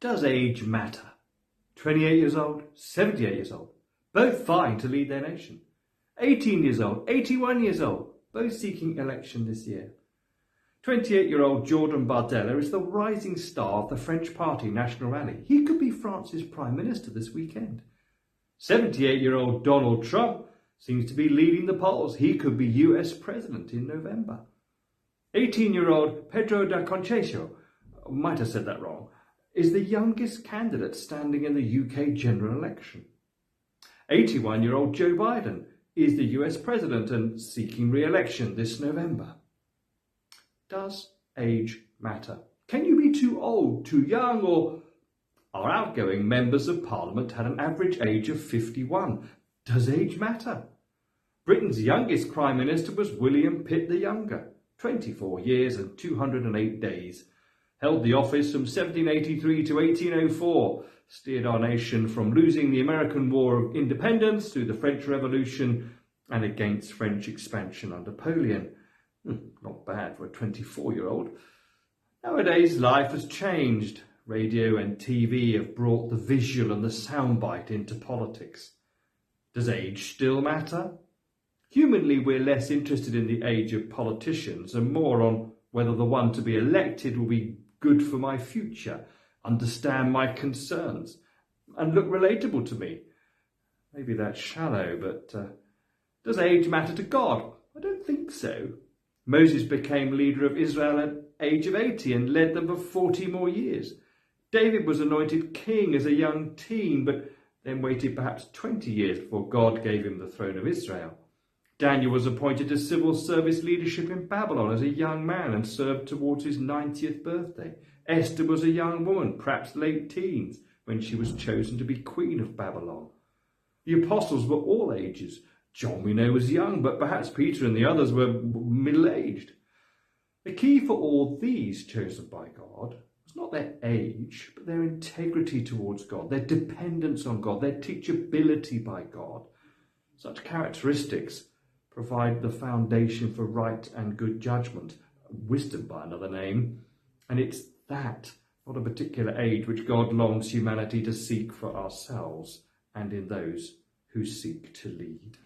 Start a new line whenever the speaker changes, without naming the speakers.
Does age matter? 28 years old, 78 years old, both vying to lead their nation. 18 years old, 81 years old, both seeking election this year. 28-year-old Jordan Bardella is the rising star of the French Party National Rally. He could be France's Prime Minister this weekend. 78-year-old Donald Trump seems to be leading the polls. He could be US President in November. 18-year-old Pedro da Conceição, might have said that wrong, is the youngest candidate standing in the UK general election. 81-year-old Joe Biden is the US President and seeking re-election this November. Does age matter? Can you be too old, too young, or our outgoing members of Parliament had an average age of 51? Does age matter? Britain's youngest Prime Minister was William Pitt the Younger, 24 years and 208 days. Held the office from 1783 to 1804, steered our nation from losing the American War of Independence through the French Revolution and against French expansion under Napoleon. Not bad for a 24-year-old. Nowadays, life has changed. Radio and TV have brought the visual and the soundbite into politics. Does age still matter? Humanly, we're less interested in the age of politicians and more on whether the one to be elected will be good for my future, understand my concerns, and look relatable to me. Maybe that's shallow, but does age matter to God? I don't think so. Moses became leader of Israel at the age of 80 and led them for 40 more years. David was anointed king as a young teen, but then waited perhaps 20 years before God gave him the throne of Israel. Daniel was appointed to civil service leadership in Babylon as a young man and served towards his 90th birthday. Esther was a young woman, perhaps late teens, when she was chosen to be queen of Babylon. The apostles were all ages. John, we know, was young, but perhaps Peter and the others were middle-aged. The key for all these chosen by God was not their age, but their integrity towards God, their dependence on God, their teachability by God. Such characteristics provide the foundation for right and good judgment, wisdom by another name, and it's that, not a particular age, which God longs humanity to seek for ourselves and in those who seek to lead.